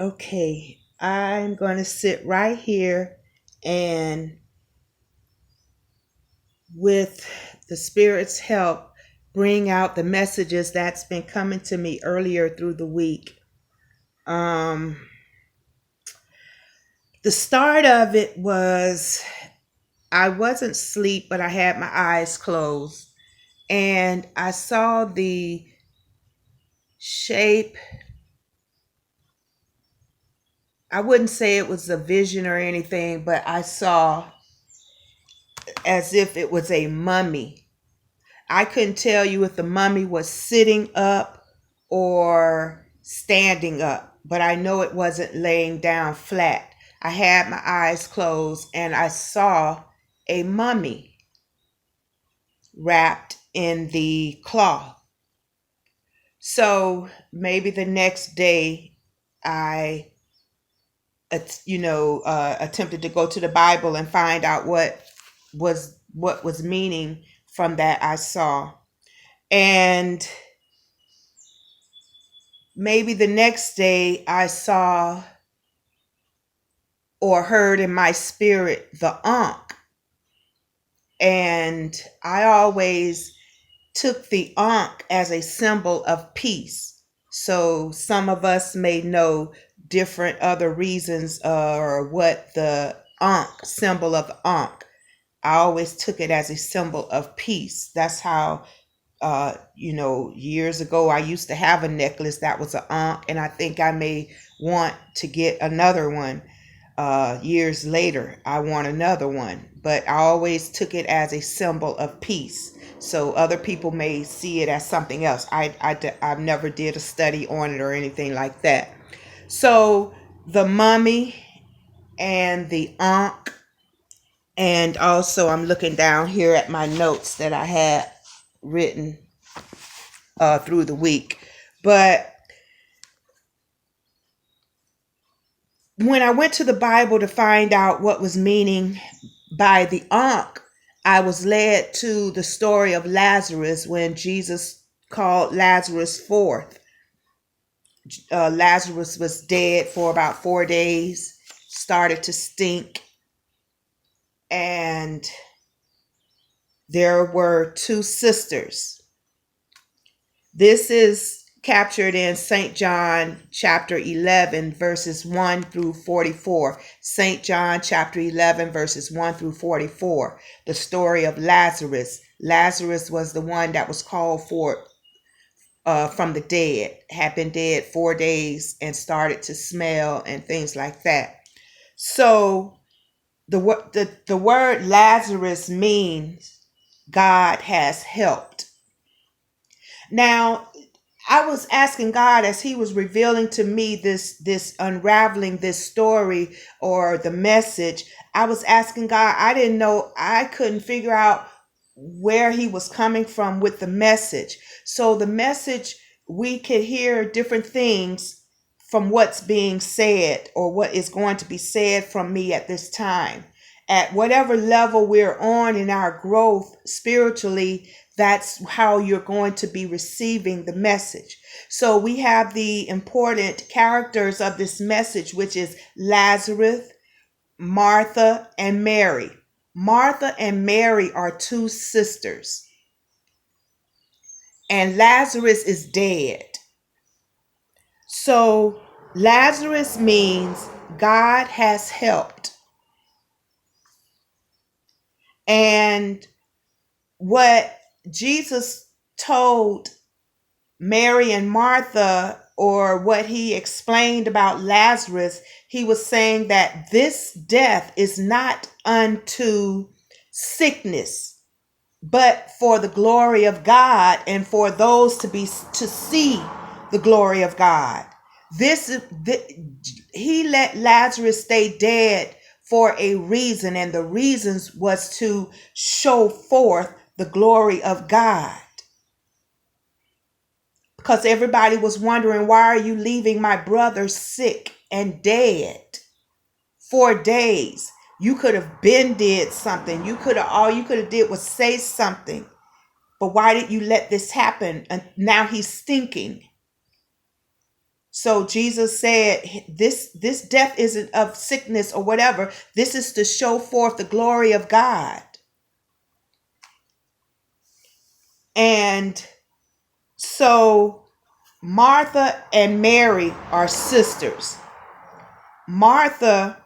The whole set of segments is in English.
Okay, I'm going to sit right here and, with the Spirit's help, bring out the messages that's been coming to me earlier through the week. Um, the start of it was I wasn't asleep, but I had my eyes closed, and I saw the shape. I wouldn't say it was a vision or anything, but I saw as if it was a mummy. I couldn't tell you if the mummy was sitting up or standing up, but I know it wasn't laying down flat. I had my eyes closed and I saw a mummy wrapped in the cloth. So maybe the next day I attempted to go to the Bible and find out what was meaning from that I saw. And maybe the next day I saw or heard in my spirit the Ankh. And I always took the Ankh as a symbol of peace. So some of us may know different other reasons or what the Ankh, symbol of the Ankh. I always took it as a symbol of peace. That's how, years ago, I used to have a necklace that was an Ankh, and I think I may want to get another one. Years later, I want another one, but I always took it as a symbol of peace. So other people may see it as something else. I never did a study on it or anything like that. So the mummy and the Ankh, and also I'm looking down here at my notes that I had written through the week. But when I went to the Bible to find out what was meaning by the Ankh, I was led to the story of Lazarus when Jesus called Lazarus forth. Lazarus was dead for about 4 days, started to stink, and there were two sisters. This is captured in St. John chapter 11, verses 1 through 44. St. John chapter 11, verses 1 through 44. The story of Lazarus. Lazarus was the one that was called forth from the dead, had been dead 4 days and started to smell and things like that. So the word Lazarus means God has helped. Now, I was asking God as He was revealing to me this unraveling this story or the message. I was asking God, I didn't know, I couldn't figure out where He was coming from with the message. So the message, we could hear different things from what's being said or what is going to be said from me at this time. At whatever level we're on in our growth spiritually, that's how you're going to be receiving the message. So we have the important characters of this message, which is Lazarus, Martha, and Mary. Martha and Mary are two sisters, and Lazarus is dead. So Lazarus means God has helped. And what Jesus told Mary and Martha, or what He explained about Lazarus, He was saying that this death is not unto sickness, but for the glory of God and for those to see the glory of God. He let Lazarus stay dead for a reason, and the reasons was to show forth the glory of God. Because everybody was wondering, why are you leaving my brother sick and dead? 4 days. You could have been did something. All you could have did was say something. But why did you let this happen? And now he's stinking. So Jesus said, this death isn't of sickness or whatever. This is to show forth the glory of God. And so Martha and Mary are sisters. Martha,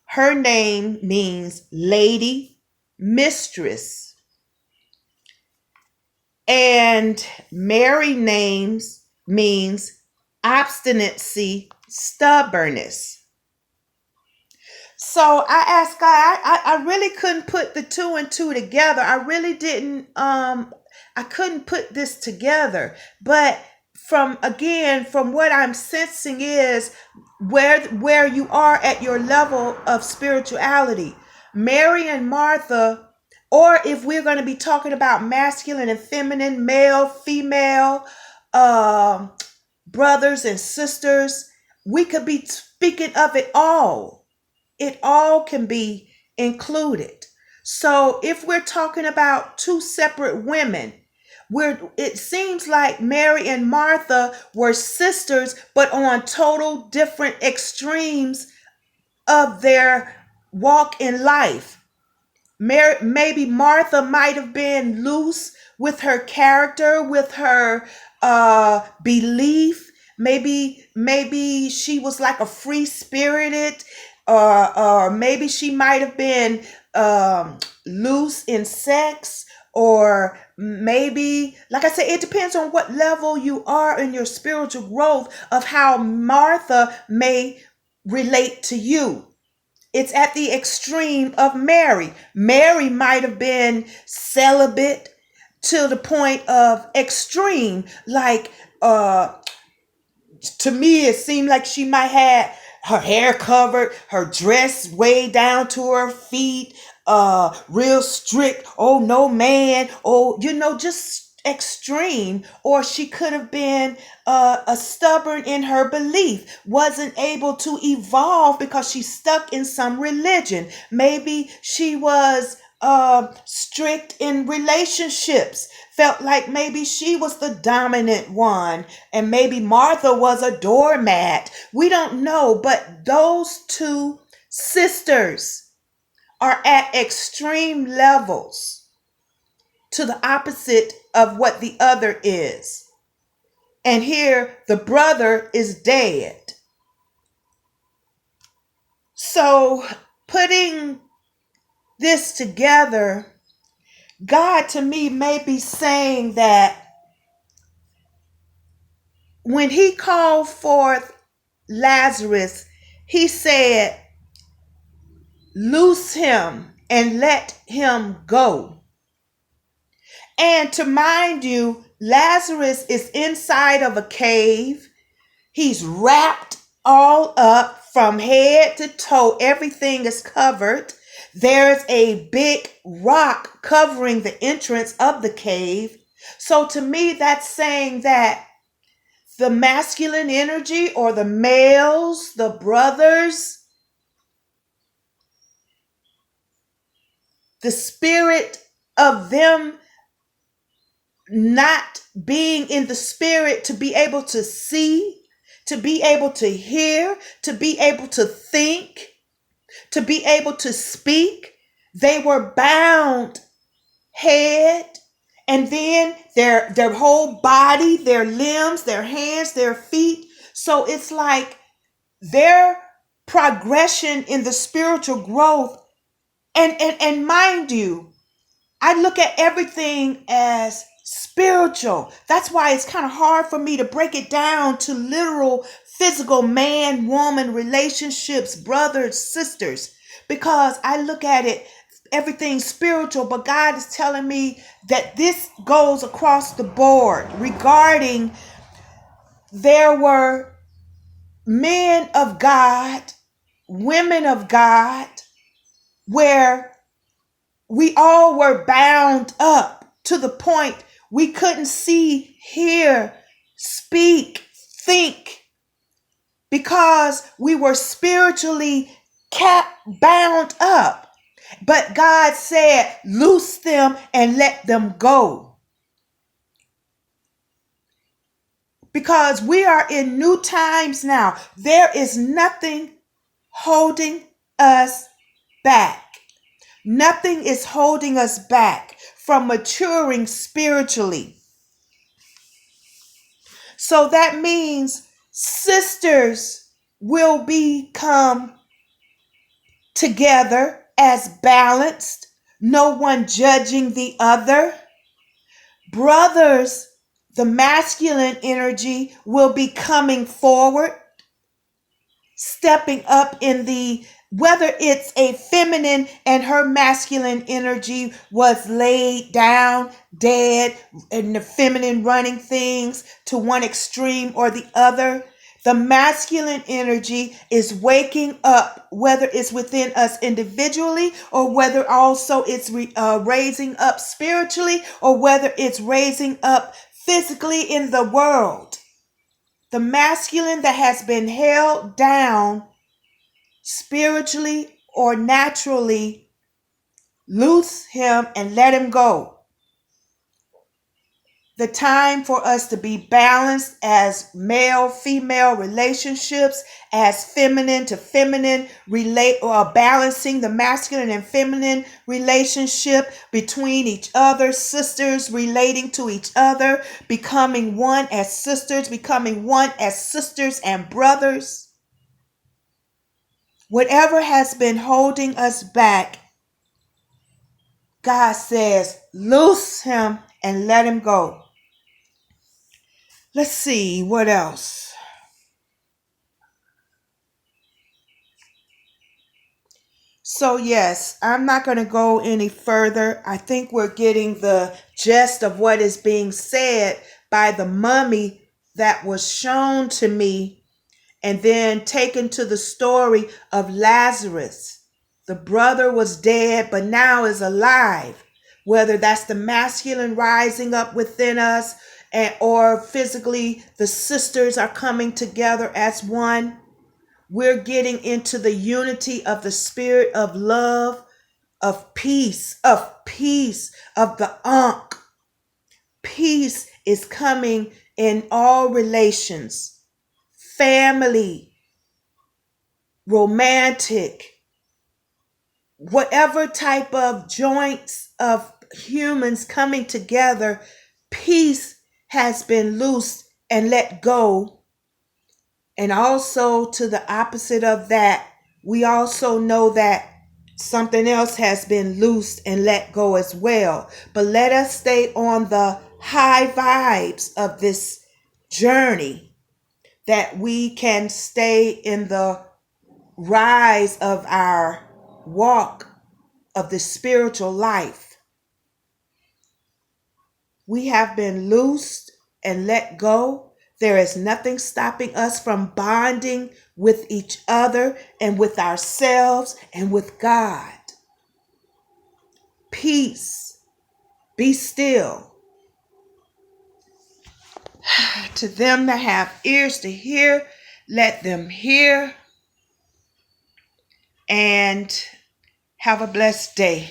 her name means lady, mistress. And Mary names means obstinacy, stubbornness. So I asked God, I really couldn't put the two and two together. I really didn't, I couldn't put this together. But from what I'm sensing is where you are at your level of spirituality. Mary and Martha, or if we're going to be talking about masculine and feminine, male, female, brothers and sisters, we could be speaking of it all. It all can be included. So if we're talking about two separate women, it seems like Mary and Martha were sisters, but on total different extremes of their walk in life. Maybe Martha might have been loose with her character, with her belief. Maybe she was like a free spirited, or maybe she might have been loose in sex, or maybe, like I said, it depends on what level you are in your spiritual growth of how Martha may relate to you. It's at the extreme of Mary. Mary might have been celibate to the point of extreme. Like, to me, it seemed like she might have her hair covered, her dress way down to her feet, real strict. Oh, no man. Oh, just extreme. Or she could have been a stubborn in her belief, wasn't able to evolve because she's stuck in some religion. Maybe she was strict in relationships, felt like maybe she was the dominant one, and maybe Martha was a doormat. We don't know, but those two sisters are at extreme levels to the opposite of what the other is. And here the brother is dead. So putting this together, God to me may be saying that when he called forth Lazarus, he said, loose him and let him go. And to mind you, Lazarus is inside of a cave. He's wrapped all up from head to toe. Everything is covered. There's a big rock covering the entrance of the cave. So to me, that's saying that the masculine energy, or the males, the brothers, the spirit of them not being in the spirit to be able to see, to be able to hear, to be able to think, to be able to speak. They were bound head, and then their whole body, their limbs, their hands, their feet. So it's like their progression in the spiritual growth. And mind you, I look at everything as spiritual. That's why it's kind of hard for me to break it down to literal physical man, woman relationships, brothers, sisters, because I look at it, everything spiritual, but God is telling me that this goes across the board regarding there were men of God, women of God, where we all were bound up to the point we couldn't see, hear, speak, think, because we were spiritually bound up. But God said, loose them and let them go. because we are in new times now. There is nothing holding us back. Nothing is holding us back from maturing spiritually. So that means sisters will become together as balanced, no one judging the other. Brothers, the masculine energy will be coming forward, stepping up in the, whether it's a feminine and her masculine energy was laid down, dead, and the feminine running things to one extreme or the other. The masculine energy is waking up, whether it's within us individually or whether also it's raising up spiritually or whether it's raising up physically in the world. The masculine that has been held down spiritually or naturally, loose him and let him go. The time for us to be balanced as male-female relationships, as feminine to feminine relate, or balancing the masculine and feminine relationship between each other, sisters relating to each other, becoming one as sisters, becoming one as sisters and brothers. Whatever has been holding us back, God says, loose him and let him go. Let's see, what else? So yes, I'm not going to go any further. I think we're getting the gist of what is being said by the mummy that was shown to me and then taken to the story of Lazarus. The brother was dead, but now is alive. Whether that's the masculine rising up within us or physically the sisters are coming together as one. We're getting into the unity of the spirit of love, of peace, of the Ankh. Peace is coming in all relations. Family, romantic, whatever type of joints of humans coming together, peace has been loosed and let go. And also to the opposite of that, we also know that something else has been loosed and let go as well. But let us stay on the high vibes of this journey, that we can stay in the rise of our walk of the spiritual life. We have been loosed and let go. There is nothing stopping us from bonding with each other and with ourselves and with God. Peace. Be still. To them that have ears to hear, let them hear. And have a blessed day.